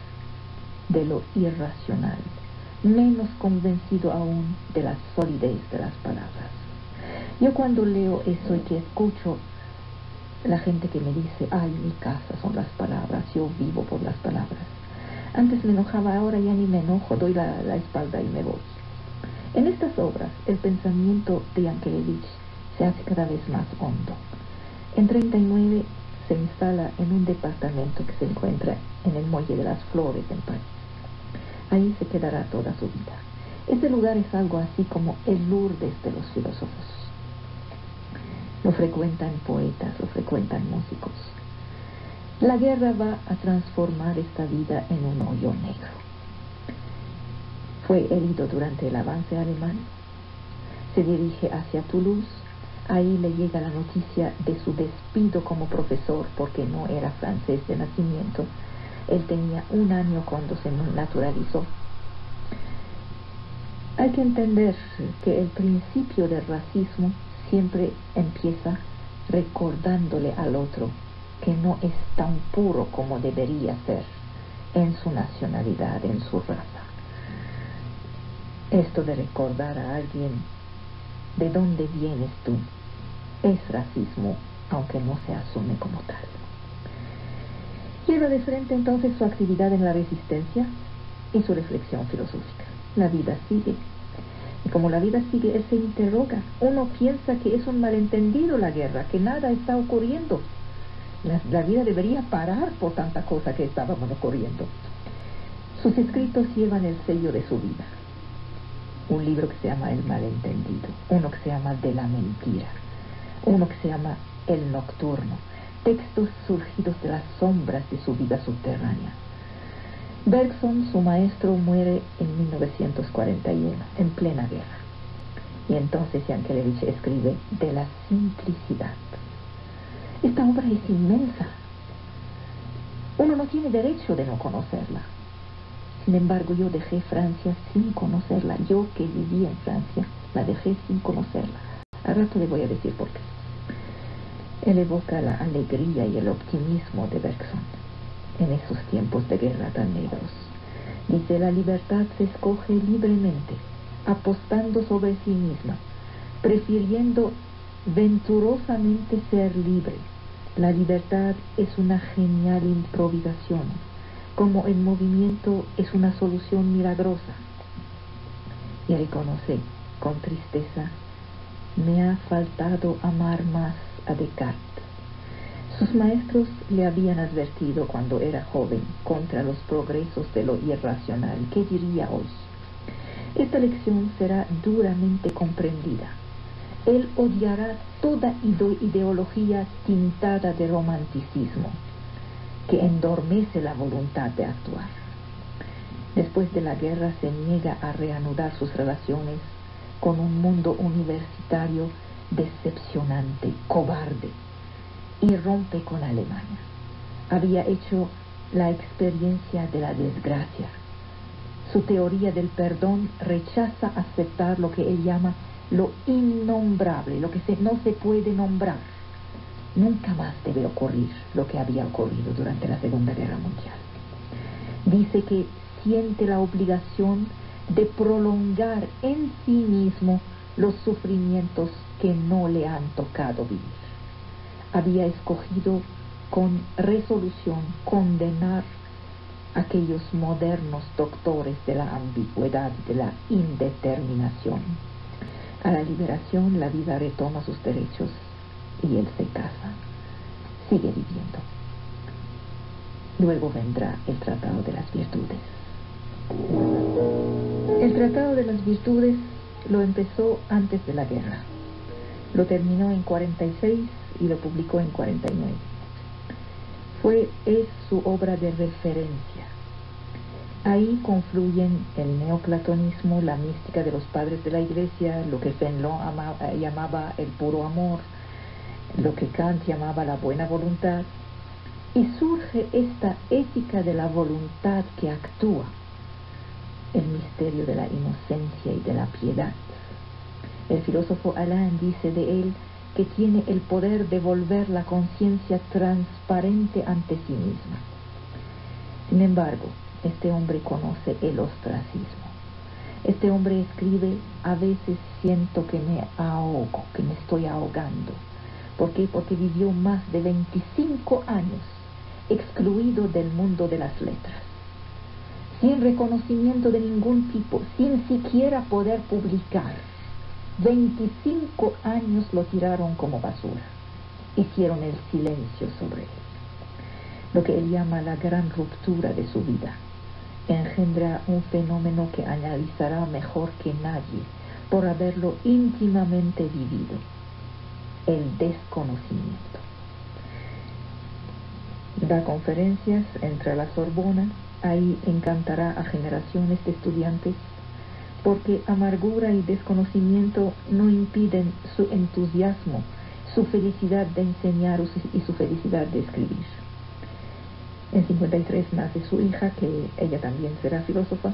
de lo irracional, menos convencido aún de la solidez de las palabras. Yo cuando leo eso y que escucho la gente que me dice, ay, mi casa son las palabras, yo vivo por las palabras. Antes me enojaba, ahora ya ni me enojo, doy la espalda y me voy. En estas obras, el pensamiento de Yankelevich se hace cada vez más hondo. En 39 se instala en un departamento que se encuentra en el Muelle de las Flores en París. Ahí se quedará toda su vida. Este lugar es algo así como el Lourdes de los filósofos. Lo frecuentan poetas, lo frecuentan músicos. La guerra va a transformar esta vida en un hoyo negro. Fue herido durante el avance alemán. Se dirige hacia Toulouse. Ahí le llega la noticia de su despido como profesor porque no era francés de nacimiento. Él tenía 1 año cuando se naturalizó. Hay que entender que el principio del racismo siempre empieza recordándole al otro que no es tan puro como debería ser en su nacionalidad, en su raza. Esto de recordar a alguien de dónde vienes tú es racismo, aunque no se asume como tal. Lleva de frente entonces su actividad en la resistencia y su reflexión filosófica. La vida sigue. Y como la vida sigue, él se interroga. Uno piensa que es un malentendido la guerra, que nada está ocurriendo. La vida debería parar por tanta cosa que estábamos ocurriendo. Sus escritos llevan el sello de su vida. Un libro que se llama El malentendido, uno que se llama De la mentira, uno que se llama El nocturno, textos surgidos de las sombras de su vida subterránea. Bergson, su maestro, muere en 1941, en plena guerra. Y entonces Yankelevich escribe De la simplicidad. Esta obra es inmensa. Uno no tiene derecho de no conocerla. Sin embargo, yo dejé Francia sin conocerla. Yo que viví en Francia, la dejé sin conocerla. Al rato le voy a decir por qué. Él evoca la alegría y el optimismo de Bergson en esos tiempos de guerra tan negros. Dice, la libertad se escoge libremente, apostando sobre sí misma, prefiriendo venturosamente ser libre. La libertad es una genial improvisación, como el movimiento es una solución milagrosa. Y reconoce con tristeza, me ha faltado amar más a Descartes. Sus maestros le habían advertido cuando era joven contra los progresos de lo irracional. ¿Qué diría hoy? Esta lección será duramente comprendida. Él odiará toda ideología tintada de romanticismo que endormece la voluntad de actuar. Después de la guerra se niega a reanudar sus relaciones con un mundo universitario decepcionante, cobarde, y rompe con Alemania. Había hecho la experiencia de la desgracia. Su teoría del perdón rechaza aceptar lo que él llama lo innombrable, lo que no se puede nombrar. Nunca más debe ocurrir lo que había ocurrido durante la Segunda Guerra Mundial. Dice que siente la obligación de prolongar en sí mismo los sufrimientos que no le han tocado vivir. Había escogido con resolución condenar a aquellos modernos doctores de la ambigüedad y de la indeterminación. A la liberación, la vida retoma sus derechos y él se casa, sigue viviendo. Luego vendrá el Tratado de las Virtudes. El Tratado de las Virtudes lo empezó antes de la guerra. Lo terminó en 46 y lo publicó en 49. Es su obra de referencia. Ahí confluyen el neoplatonismo, la mística de los padres de la Iglesia, lo que Fénelon llamaba el puro amor, lo que Kant llamaba la buena voluntad, y surge esta ética de la voluntad que actúa, el misterio de la inocencia y de la piedad. El filósofo Alain dice de él que tiene el poder de volver la conciencia transparente ante sí misma. Sin embargo, este hombre conoce el ostracismo. Este hombre escribe, a veces siento que me ahogo, que me estoy ahogando. ¿Por qué? Porque vivió más de 25 años excluido del mundo de las letras, sin reconocimiento de ningún tipo, sin siquiera poder publicar. 25 años lo tiraron como basura, hicieron el silencio sobre él. Lo que él llama la gran ruptura de su vida engendra un fenómeno que analizará mejor que nadie por haberlo íntimamente vivido: el desconocimiento. Da conferencias, entra a la Sorbona, ahí encantará a generaciones de estudiantes, porque amargura y desconocimiento no impiden su entusiasmo, su felicidad de enseñar y su felicidad de escribir. En 53 nace su hija, que ella también será filósofa.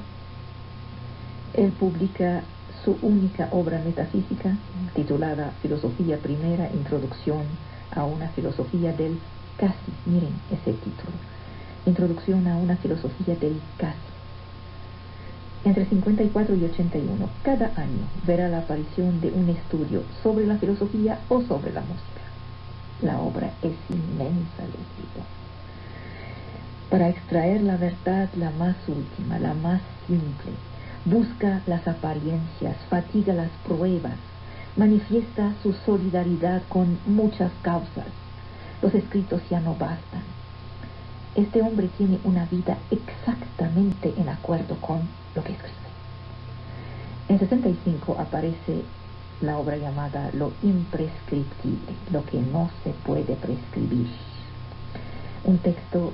Él publica su única obra metafísica, titulada Filosofía Primera, Introducción a una filosofía del casi. Miren ese título, Introducción a una filosofía del casi. Entre 54 y 81, cada año verá la aparición de un estudio sobre la filosofía o sobre la música. La obra es inmensa, les digo. Para extraer la verdad, la más última, la más simple, Busca las apariencias, fatiga las pruebas, manifiesta su solidaridad con muchas causas. Los escritos ya no bastan. Este hombre tiene una vida exactamente en acuerdo con lo que escribe. En 65 aparece la obra llamada Lo imprescriptible, lo que no se puede prescribir. Un texto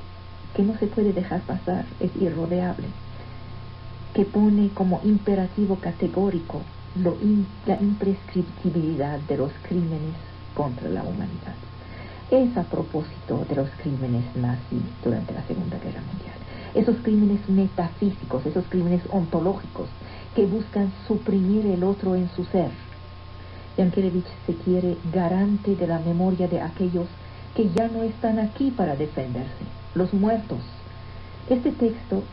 que no se puede dejar pasar, es irrodeable, que pone como imperativo categórico la imprescriptibilidad de los crímenes contra la humanidad. Es a propósito de los crímenes nazis durante la Segunda Guerra Mundial. Esos crímenes metafísicos, esos crímenes ontológicos que buscan suprimir el otro en su ser. Yankelevich se quiere garante de la memoria de aquellos que ya no están aquí para defenderse, los muertos. Este texto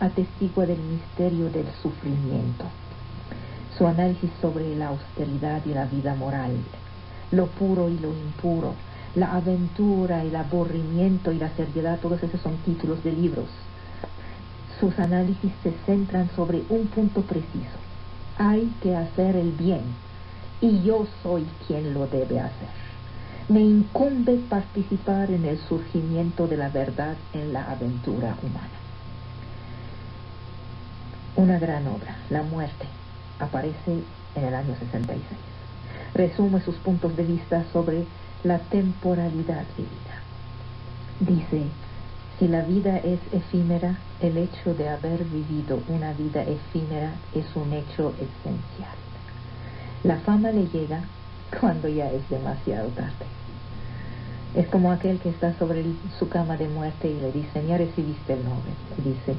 atestigua del misterio del sufrimiento. Su análisis sobre la austeridad y la vida moral, lo puro y lo impuro, la aventura, el aburrimiento y la seriedad, todos esos son títulos de libros. Sus análisis se centran sobre un punto preciso. Hay que hacer el bien, y yo soy quien lo debe hacer. Me incumbe participar en el surgimiento de la verdad en la aventura humana. Una gran obra, La muerte, aparece en el año 66. Resume sus puntos de vista sobre la temporalidad vivida. Dice: si la vida es efímera, el hecho de haber vivido una vida efímera es un hecho esencial. La fama le llega cuando ya es demasiado tarde. Es como aquel que está sobre su cama de muerte y le dicen: ya recibiste el Nobel. Y dice: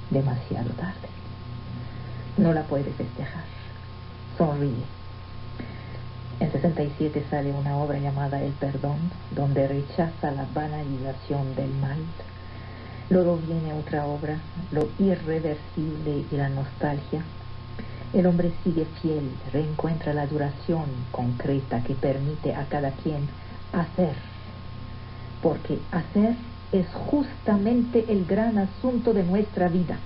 demasiado tarde. No la puede festejar. Sonríe. En 67 sale una obra llamada El perdón, donde rechaza la banalización del mal. Luego viene otra obra, Lo irreversible y la nostalgia. El hombre sigue fiel, reencuentra la duración concreta que permite a cada quien hacer, porque hacer es justamente el gran asunto de nuestra vida.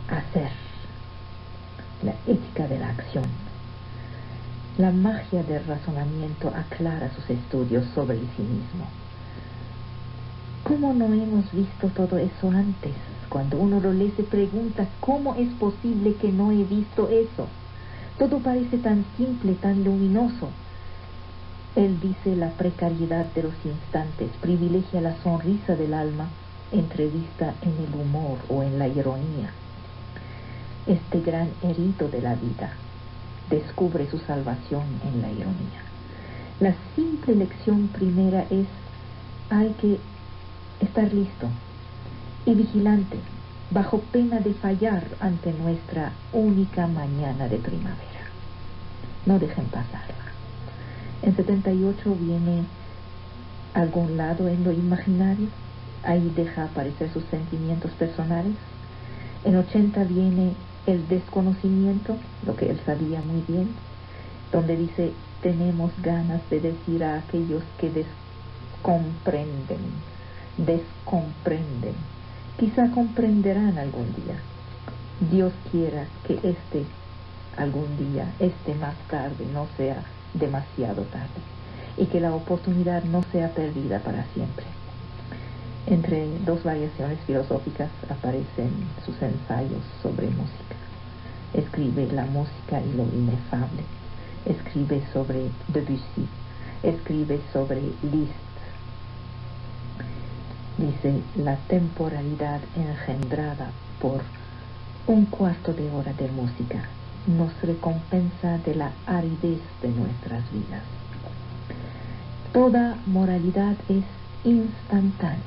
Hacer, la ética de la acción. La magia del razonamiento aclara sus estudios sobre el cinismo. ¿Cómo no hemos visto todo eso antes? Cuando uno lo lee se pregunta: ¿cómo es posible que no he visto eso? Todo parece tan simple, tan luminoso. Él dice: la precariedad de los instantes privilegia la sonrisa del alma entrevista en el humor o en la ironía. Este gran herido de la vida descubre su salvación en la ironía. La simple lección primera es: hay que estar listo y vigilante, bajo pena de fallar ante nuestra única mañana de primavera. No dejen pasarla. En 78 viene Algún lado en lo imaginario. Ahí deja aparecer sus sentimientos personales. En 80 viene El desconocimiento, lo que él sabía muy bien, donde dice: tenemos ganas de decir a aquellos que descomprenden. Quizá comprenderán algún día. Dios quiera que algún día, más tarde, no sea demasiado tarde, y que la oportunidad no sea perdida para siempre. Entre dos variaciones filosóficas aparecen sus ensayos sobre música. Escribe La música y lo inefable. Escribe sobre Debussy. Escribe sobre Liszt. Dice: la temporalidad engendrada por un cuarto de hora de música nos recompensa de la aridez de nuestras vidas. Toda moralidad es instantánea.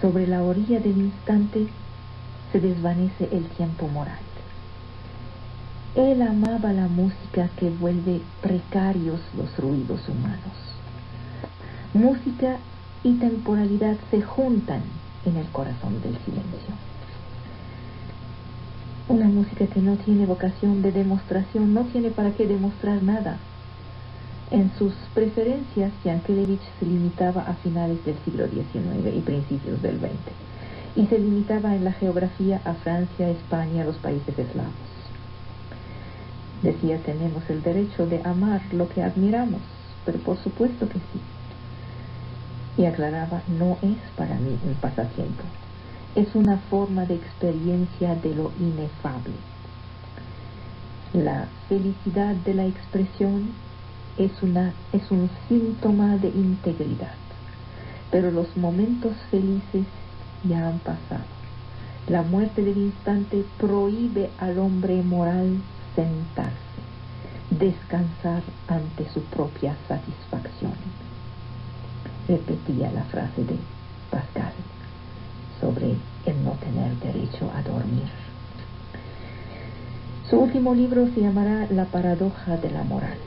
Sobre la orilla del instante se desvanece el tiempo moral. Él amaba la música que vuelve precarios los ruidos humanos. Música y temporalidad se juntan en el corazón del silencio. Una música que no tiene vocación de demostración, no tiene para qué demostrar nada. En sus preferencias, Yankelevich se limitaba a finales del siglo XIX y principios del XX. y se limitaba en la geografía a Francia, España, los países eslavos. Decía, tenemos el derecho de amar lo que admiramos, pero por supuesto que sí. Y aclaraba, no es para mí un pasatiempo, es una forma de experiencia de lo inefable. La felicidad de la expresión es un síntoma de integridad, pero los momentos felices ya han pasado. La muerte del instante prohíbe al hombre moral sentarse, descansar ante su propia satisfacción. Repetía la frase de Pascal sobre el no tener derecho a dormir. Su último libro se llamará La paradoja de la moral.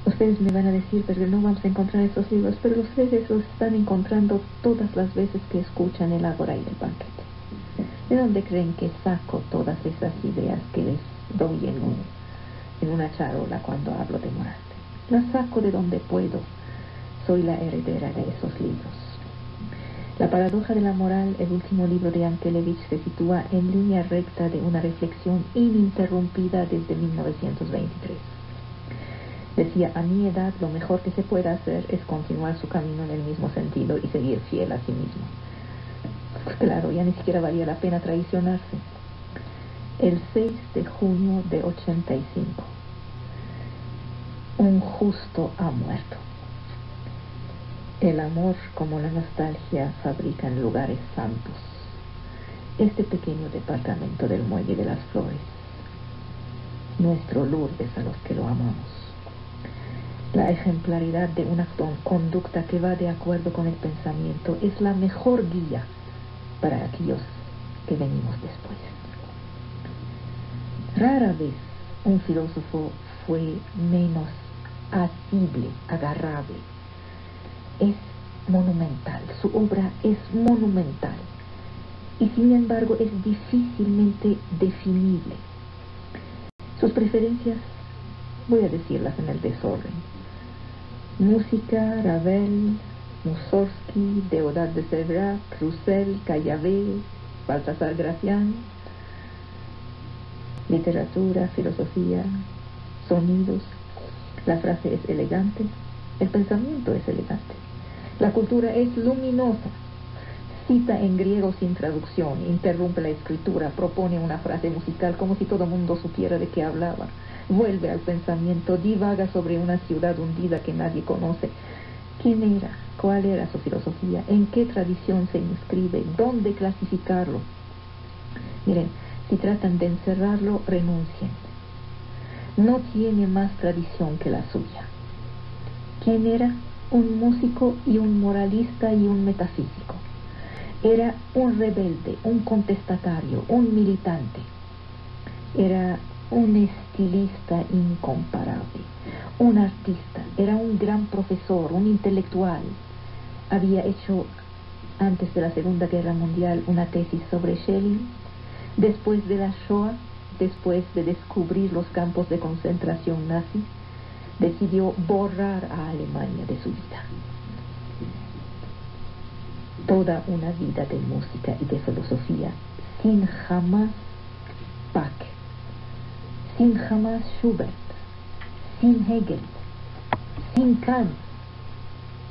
Ustedes me van a decir, pero no vamos a encontrar esos libros, pero ustedes los están encontrando todas las veces que escuchan el Ágora y el banquete. ¿De dónde creen que saco todas esas ideas que les doy en una charola cuando hablo de moral? Las saco de donde puedo. Soy la heredera de esos libros. La paradoja de la moral, el último libro de Yankelevich, se sitúa en línea recta de una reflexión ininterrumpida desde 1923. Decía, a mi edad lo mejor que se puede hacer es continuar su camino en el mismo sentido y seguir fiel a sí mismo. Pues claro, ya ni siquiera valía la pena traicionarse. El 6 de junio de 85, un justo ha muerto. El amor, como la nostalgia, fabrican lugares santos. Este pequeño departamento del Muelle de las Flores, nuestro Lourdes a los que lo amamos. La ejemplaridad de una conducta que va de acuerdo con el pensamiento es la mejor guía para aquellos que venimos después. Rara vez un filósofo fue menos asible, agarrable. Es monumental, su obra es monumental y sin embargo es difícilmente definible. Sus preferencias, voy a decirlas en el desorden: música, Ravel, Mussorgsky, Deodat de Séverac, Roussel, Callavet, Baltasar Gracián. Literatura, filosofía, sonidos. La frase es elegante, el pensamiento es elegante, la cultura es luminosa. Cita en griego sin traducción, interrumpe la escritura, propone una frase musical como si todo el mundo supiera de qué hablaba, vuelve al pensamiento, divaga sobre una ciudad hundida que nadie conoce. ¿Quién era? ¿Cuál era su filosofía? ¿En qué tradición se inscribe? ¿Dónde clasificarlo? Miren, si tratan de encerrarlo, renuncien. No tiene más tradición que la suya. ¿Quién era? Un músico y un moralista y un metafísico. Era un rebelde, un contestatario, un militante. Era un estilista incomparable, un artista, era un gran profesor, un intelectual. Había hecho, antes de la Segunda Guerra Mundial, una tesis sobre Schelling. Después de la Shoah, después de descubrir los campos de concentración nazi, decidió borrar a Alemania de su vida. Toda una vida de música y de filosofía, sin jamás Bach, sin jamás Schubert, sin Hegel, sin Kant.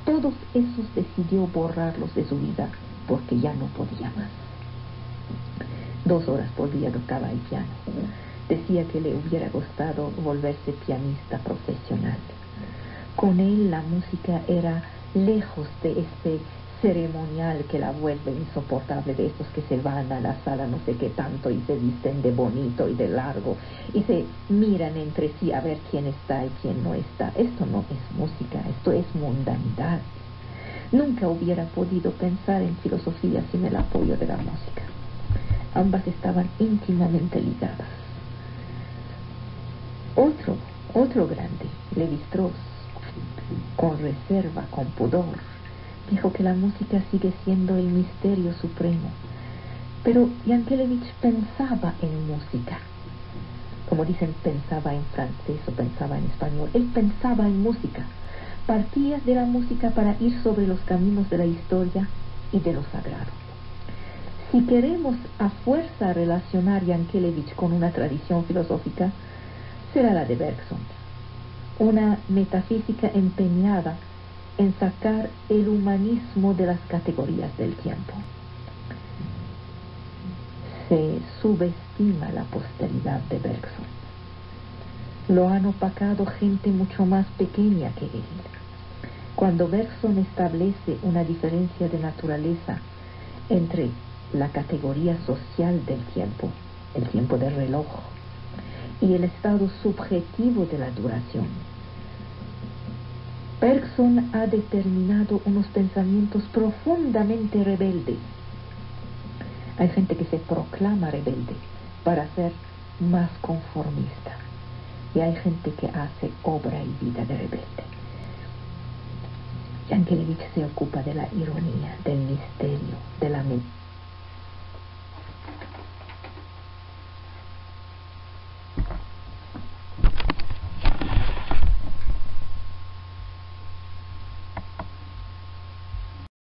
Todos esos decidió borrarlos de su vida porque ya no podía más. 2 horas por día tocaba el piano. Decía que le hubiera gustado volverse pianista profesional. Con él la música era lejos de este ceremonial que la vuelve insoportable, de estos que se van a la sala no sé qué tanto y se visten de bonito y de largo y se miran entre sí a ver quién está y quién no está. Esto no es música, esto es mundanidad. Nunca hubiera podido pensar en filosofía sin el apoyo de la música. Ambas estaban íntimamente ligadas. Otro grande, Lévi-Strauss, con reserva, con pudor, dijo que la música sigue siendo el misterio supremo. Pero Yankelevich pensaba en música. Como dicen, pensaba en francés o pensaba en español. Él pensaba en música. Partía de la música para ir sobre los caminos de la historia y de lo sagrado. Si queremos a fuerza relacionar Yankelevich con una tradición filosófica, será la de Bergson, una metafísica empeñada en sacar el humanismo de las categorías del tiempo. Se subestima la posteridad de Bergson. Lo han opacado gente mucho más pequeña que él. Cuando Bergson establece una diferencia de naturaleza entre la categoría social del tiempo, el tiempo del reloj, y el estado subjetivo de la duración, Bergson ha determinado unos pensamientos profundamente rebeldes. Hay gente que se proclama rebelde para ser más conformista, y hay gente que hace obra y vida de rebelde. Yankelevich se ocupa de la ironía, del misterio, de la